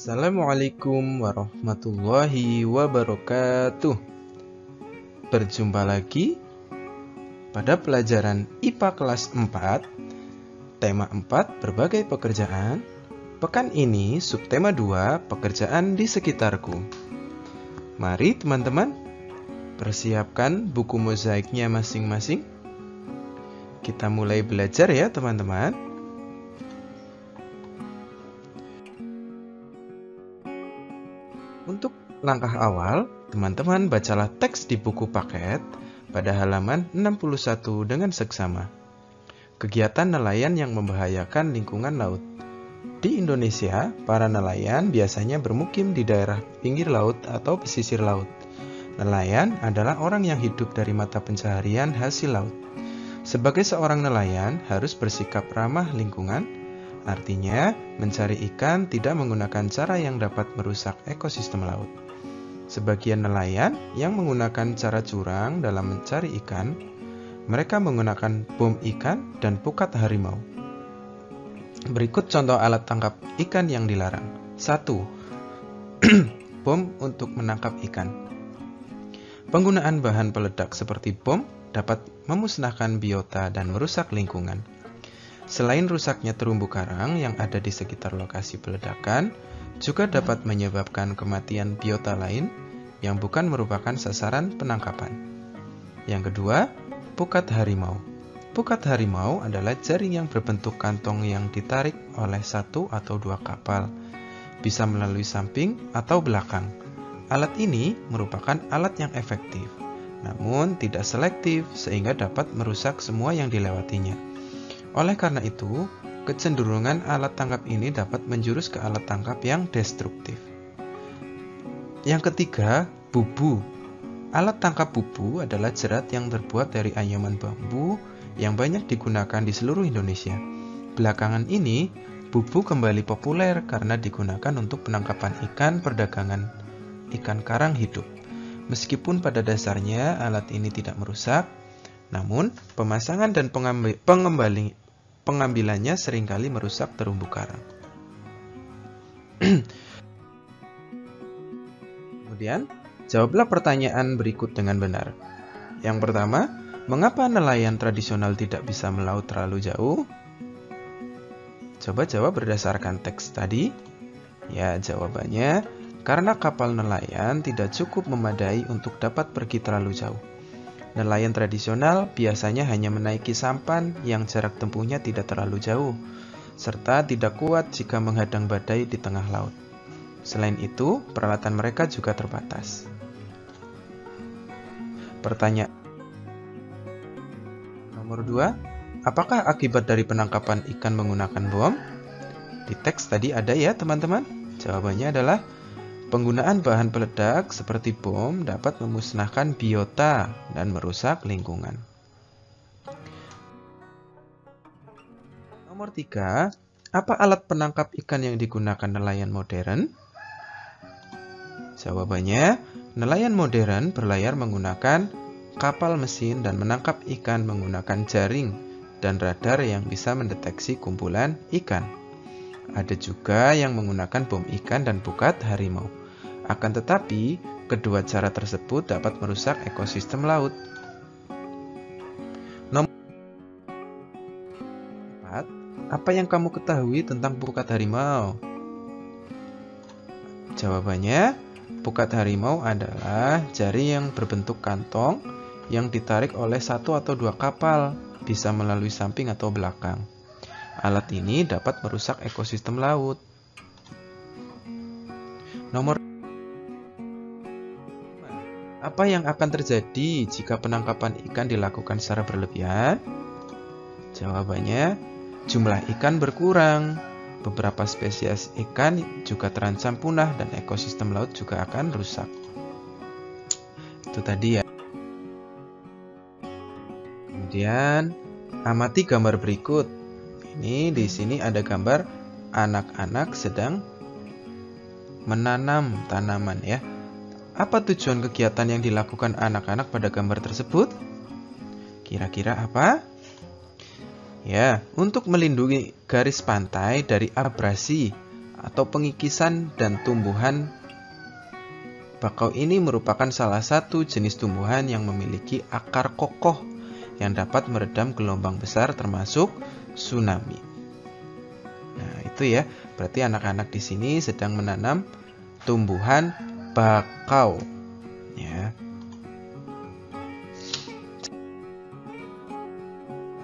Assalamualaikum warahmatullahi wabarakatuh. Berjumpa lagi pada pelajaran IPA kelas 4, tema 4 berbagai pekerjaan. Pekan ini subtema 2 pekerjaan di sekitarku. Mari teman-teman persiapkan buku mozaiknya masing-masing. Kita mulai belajar ya teman-teman. Untuk langkah awal, teman-teman bacalah teks di buku paket pada halaman 61 dengan seksama. Kegiatan nelayan yang membahayakan lingkungan laut. Di Indonesia, para nelayan biasanya bermukim di daerah pinggir laut atau pesisir laut. Nelayan adalah orang yang hidup dari mata pencaharian hasil laut. Sebagai seorang nelayan harus bersikap ramah lingkungan. Artinya, mencari ikan tidak menggunakan cara yang dapat merusak ekosistem laut. Sebagian nelayan yang menggunakan cara curang dalam mencari ikan, mereka menggunakan bom ikan dan pukat harimau. Berikut contoh alat tangkap ikan yang dilarang. 1. Bom untuk menangkap ikan. Penggunaan bahan peledak seperti bom dapat memusnahkan biota dan merusak lingkungan. Selain rusaknya terumbu karang yang ada di sekitar lokasi peledakan, juga dapat menyebabkan kematian biota lain yang bukan merupakan sasaran penangkapan. Yang kedua, pukat harimau. Pukat harimau adalah jaring yang berbentuk kantong yang ditarik oleh satu atau dua kapal, bisa melalui samping atau belakang. Alat ini merupakan alat yang efektif, namun tidak selektif sehingga dapat merusak semua yang dilewatinya. Oleh karena itu, kecenderungan alat tangkap ini dapat menjurus ke alat tangkap yang destruktif. Yang ketiga, bubu. Alat tangkap bubu adalah jerat yang terbuat dari anyaman bambu yang banyak digunakan di seluruh Indonesia. Belakangan ini, bubu kembali populer karena digunakan untuk penangkapan ikan perdagangan ikan karang hidup. Meskipun pada dasarnya alat ini tidak merusak, namun pemasangan dan pengambilannya seringkali merusak terumbu karang. Kemudian, jawablah pertanyaan berikut dengan benar. Yang pertama, mengapa nelayan tradisional tidak bisa melaut terlalu jauh? Coba jawab berdasarkan teks tadi. Ya, jawabannya, karena kapal nelayan tidak cukup memadai untuk dapat pergi terlalu jauh. Nelayan tradisional biasanya hanya menaiki sampan yang jarak tempuhnya tidak terlalu jauh, serta tidak kuat jika menghadang badai di tengah laut. Selain itu, peralatan mereka juga terbatas. Pertanyaan nomor 2, apakah akibat dari penangkapan ikan menggunakan bom? Di teks tadi ada ya teman-teman? Jawabannya adalah penggunaan bahan peledak seperti bom dapat memusnahkan biota dan merusak lingkungan. Nomor 3, apa alat penangkap ikan yang digunakan nelayan modern? Jawabannya, nelayan modern berlayar menggunakan kapal mesin dan menangkap ikan menggunakan jaring dan radar yang bisa mendeteksi kumpulan ikan. Ada juga yang menggunakan bom ikan dan pukat harimau. Akan tetapi, kedua cara tersebut dapat merusak ekosistem laut. Nomor 4, apa yang kamu ketahui tentang pukat harimau? Jawabannya, pukat harimau adalah jaring yang berbentuk kantong yang ditarik oleh satu atau dua kapal, bisa melalui samping atau belakang. Alat ini dapat merusak ekosistem laut. Nomor 5, apa yang akan terjadi jika penangkapan ikan dilakukan secara berlebihan? Jawabannya, jumlah ikan berkurang. Beberapa spesies ikan juga terancam punah dan ekosistem laut juga akan rusak. Itu tadi ya. Kemudian, amati gambar berikut. Ini di sini ada gambar anak-anak sedang menanam tanaman ya. Apa tujuan kegiatan yang dilakukan anak-anak pada gambar tersebut? Kira-kira apa? Ya, untuk melindungi garis pantai dari abrasi atau pengikisan dan tumbuhan. Bakau ini merupakan salah satu jenis tumbuhan yang memiliki akar kokoh yang dapat meredam gelombang besar termasuk tsunami. Nah, itu ya. Berarti anak-anak di sini sedang menanam tumbuhan bakau. Ya.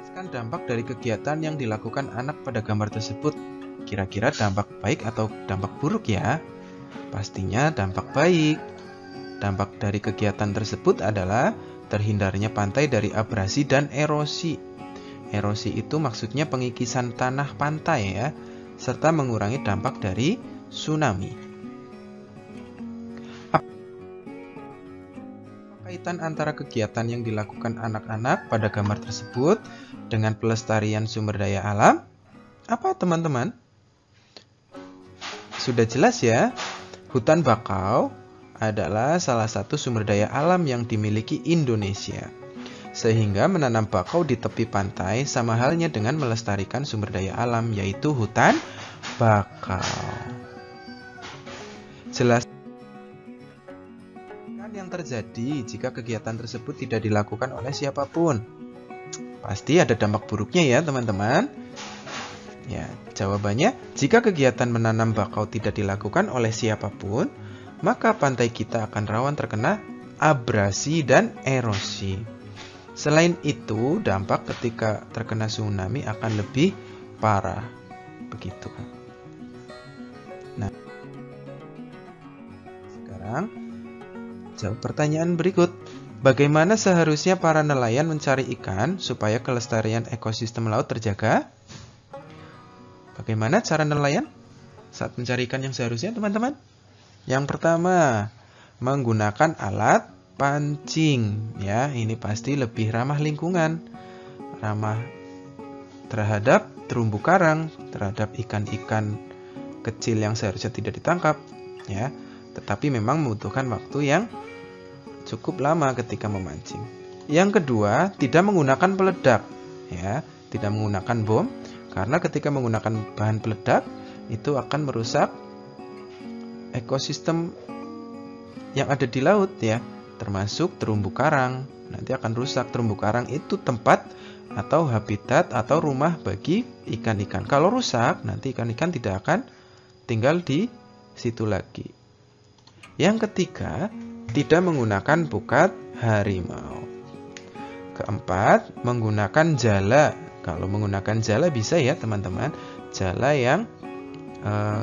Jelaskan dampak dari kegiatan yang dilakukan anak pada gambar tersebut. Kira-kira dampak baik atau dampak buruk ya? Pastinya dampak baik. Dampak dari kegiatan tersebut adalah terhindarnya pantai dari abrasi dan erosi. Erosi itu maksudnya pengikisan tanah pantai ya, serta mengurangi dampak dari tsunami. Apa kaitan antara kegiatan yang dilakukan anak-anak pada gambar tersebut dengan pelestarian sumber daya alam? Apa teman-teman? Sudah jelas ya, hutan bakau adalah salah satu sumber daya alam yang dimiliki Indonesia. Sehingga menanam bakau di tepi pantai sama halnya dengan melestarikan sumber daya alam, yaitu hutan bakau. Jelas yang terjadi jika kegiatan tersebut tidak dilakukan oleh siapapun. Pasti ada dampak buruknya ya teman-teman. Ya, jawabannya, jika kegiatan menanam bakau tidak dilakukan oleh siapapun, maka pantai kita akan rawan terkena abrasi dan erosi. Selain itu, dampak ketika terkena tsunami akan lebih parah. Begitu kan. Nah, sekarang jawab pertanyaan berikut. Bagaimana seharusnya para nelayan mencari ikan supaya kelestarian ekosistem laut terjaga? Bagaimana cara nelayan saat mencari ikan yang seharusnya, teman-teman? Yang pertama, menggunakan alat pancing. Ya, ini pasti lebih ramah lingkungan, ramah terhadap terumbu karang, terhadap ikan-ikan kecil yang seharusnya tidak ditangkap. Ya, tetapi memang membutuhkan waktu yang cukup lama ketika memancing. Yang kedua, tidak menggunakan peledak. Ya, tidak menggunakan bom. Karena ketika menggunakan bahan peledak, itu akan merusak ekosistem yang ada di laut ya, termasuk terumbu karang. Nanti akan rusak. Terumbu karang itu tempat atau habitat atau rumah bagi ikan-ikan. Kalau rusak, nanti ikan-ikan tidak akan tinggal di situ lagi. Yang ketiga, tidak menggunakan pukat harimau. Keempat, menggunakan jala. Kalau menggunakan jala bisa ya teman-teman, jala yang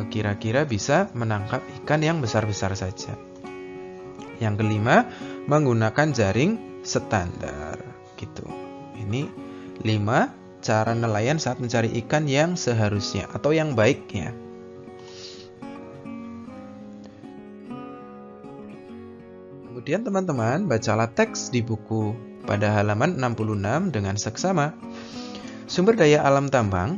kira-kira bisa menangkap ikan yang besar-besar saja. Yang kelima, menggunakan jaring standar. Gitu. Ini 5 cara nelayan saat mencari ikan yang seharusnya atau yang baik ya. Kemudian teman-teman bacalah teks di buku pada halaman 66 dengan seksama. Sumber daya alam tambang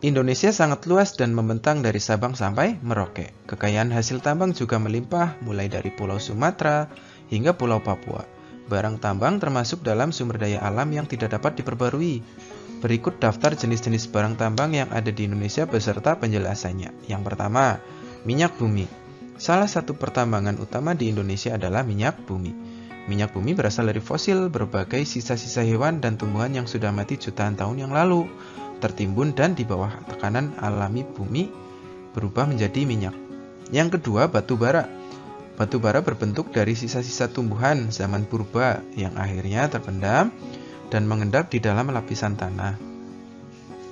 Indonesia sangat luas dan membentang dari Sabang sampai Merauke. Kekayaan hasil tambang juga melimpah mulai dari Pulau Sumatera hingga Pulau Papua. Barang tambang termasuk dalam sumber daya alam yang tidak dapat diperbarui. Berikut daftar jenis-jenis barang tambang yang ada di Indonesia beserta penjelasannya. Yang pertama, minyak bumi. Salah satu pertambangan utama di Indonesia adalah minyak bumi. Minyak bumi berasal dari fosil berbagai sisa-sisa hewan dan tumbuhan yang sudah mati jutaan tahun yang lalu, tertimbun dan di bawah tekanan alami bumi berubah menjadi minyak. Yang kedua, batu bara. Batu bara berbentuk dari sisa-sisa tumbuhan zaman purba yang akhirnya terpendam dan mengendap di dalam lapisan tanah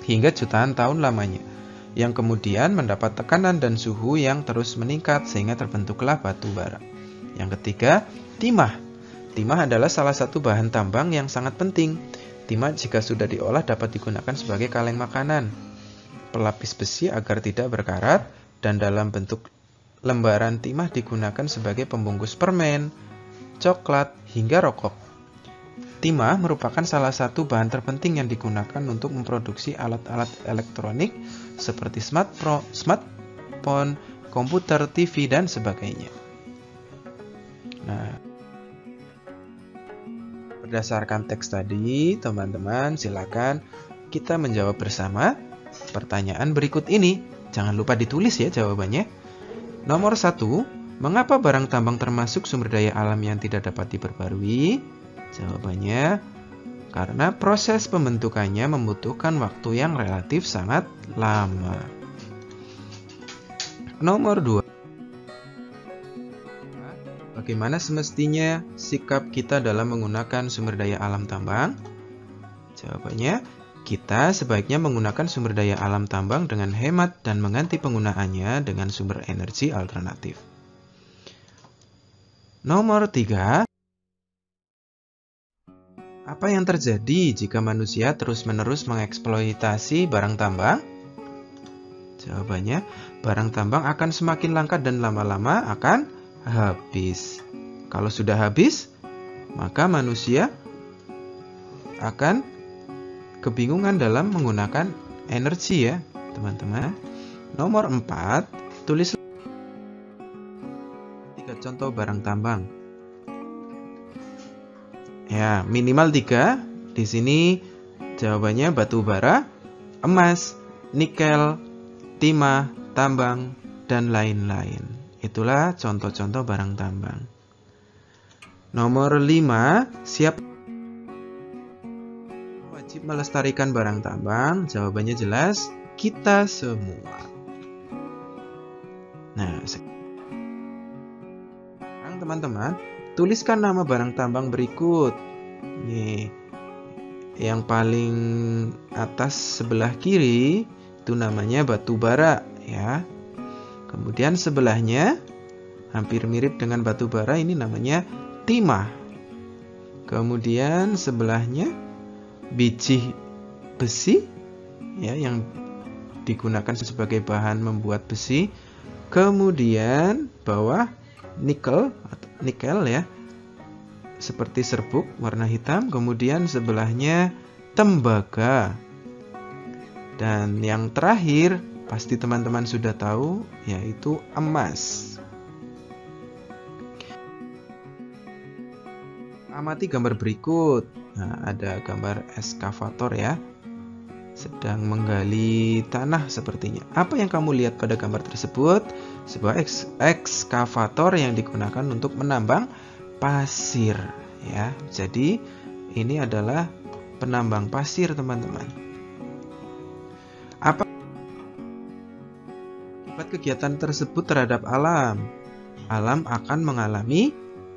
hingga jutaan tahun lamanya, yang kemudian mendapat tekanan dan suhu yang terus meningkat sehingga terbentuklah batu bara. Yang ketiga, timah. Timah adalah salah satu bahan tambang yang sangat penting. Timah jika sudah diolah dapat digunakan sebagai kaleng makanan, pelapis besi agar tidak berkarat, dan dalam bentuk lembaran timah digunakan sebagai pembungkus permen, coklat, hingga rokok. Timah merupakan salah satu bahan terpenting yang digunakan untuk memproduksi alat-alat elektronik seperti smartphone, komputer, TV, dan sebagainya. Nah, berdasarkan teks tadi, teman-teman silakan kita menjawab bersama pertanyaan berikut ini. Jangan lupa ditulis ya jawabannya. Nomor 1, mengapa barang tambang termasuk sumber daya alam yang tidak dapat diperbarui? Jawabannya, karena proses pembentukannya membutuhkan waktu yang relatif sangat lama. Nomor 2, bagaimana semestinya sikap kita dalam menggunakan sumber daya alam tambang? Jawabannya, kita sebaiknya menggunakan sumber daya alam tambang dengan hemat dan mengganti penggunaannya dengan sumber energi alternatif. Nomor 3, apa yang terjadi jika manusia terus-menerus mengeksploitasi barang tambang? Jawabannya, barang tambang akan semakin langka dan lama-lama akan habis. Kalau sudah habis, maka manusia akan kebingungan dalam menggunakan energi ya, teman-teman. Nomor 4, tulis 3 contoh barang tambang. Ya, minimal 3. Di sini jawabannya batu bara, emas, nikel, timah, tambang, dan lain-lain. Itulah contoh-contoh barang tambang. Nomor 5, siapa wajib melestarikan barang tambang? Jawabannya jelas, kita semua. Nah, sekarang teman-teman, tuliskan nama barang tambang berikut. Nih, yang paling atas sebelah kiri itu namanya batu bara ya. Kemudian sebelahnya hampir mirip dengan batu bara, ini namanya timah. Kemudian sebelahnya biji besi ya, yang digunakan sebagai bahan membuat besi. Kemudian bawah nikel ya, seperti serbuk warna hitam. Kemudian sebelahnya tembaga. Dan yang terakhir pasti teman-teman sudah tahu, yaitu emas. Amati gambar berikut. Nah, ada gambar eskavator ya, sedang menggali tanah sepertinya. Apa yang kamu lihat pada gambar tersebut? Sebuah ekskavator yang digunakan untuk menambang pasir ya. Jadi ini adalah penambang pasir, teman-teman. Apa akibat kegiatan tersebut terhadap alam? Alam akan mengalami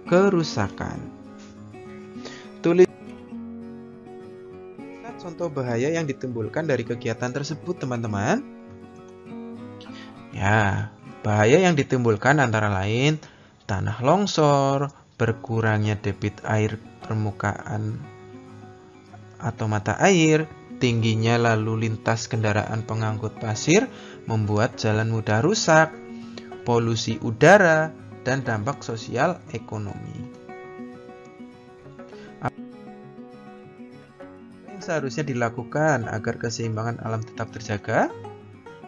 kerusakan. Tulis contoh bahaya yang ditimbulkan dari kegiatan tersebut, teman-teman. Ya, bahaya yang ditimbulkan antara lain tanah longsor, berkurangnya debit air permukaan atau mata air, tingginya lalu lintas kendaraan pengangkut pasir membuat jalan mudah rusak, polusi udara, dan dampak sosial ekonomi. Apa yang seharusnya dilakukan agar keseimbangan alam tetap terjaga?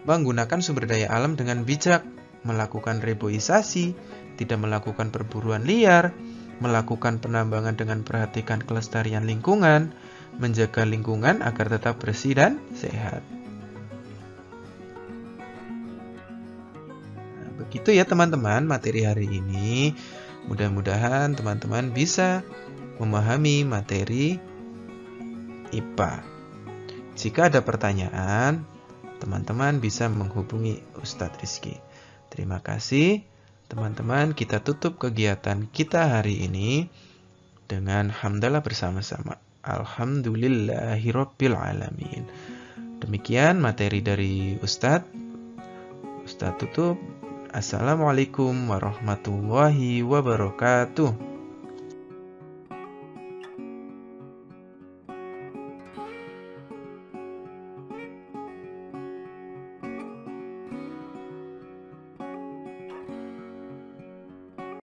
Menggunakan sumber daya alam dengan bijak, melakukan reboisasi, tidak melakukan perburuan liar, melakukan penambangan dengan perhatikan kelestarian lingkungan, menjaga lingkungan agar tetap bersih dan sehat. Nah, begitu ya teman-teman materi hari ini. Mudah-mudahan teman-teman bisa memahami materi IPA. Jika ada pertanyaan, teman-teman bisa menghubungi Ustadz Rizky. Terima kasih. Teman-teman, kita tutup kegiatan kita hari ini dengan hamdalah bersama-sama. Alhamdulillahirabbil alamin. Demikian materi dari Ustadz. Ustadz tutup. Assalamualaikum warahmatullahi wabarakatuh.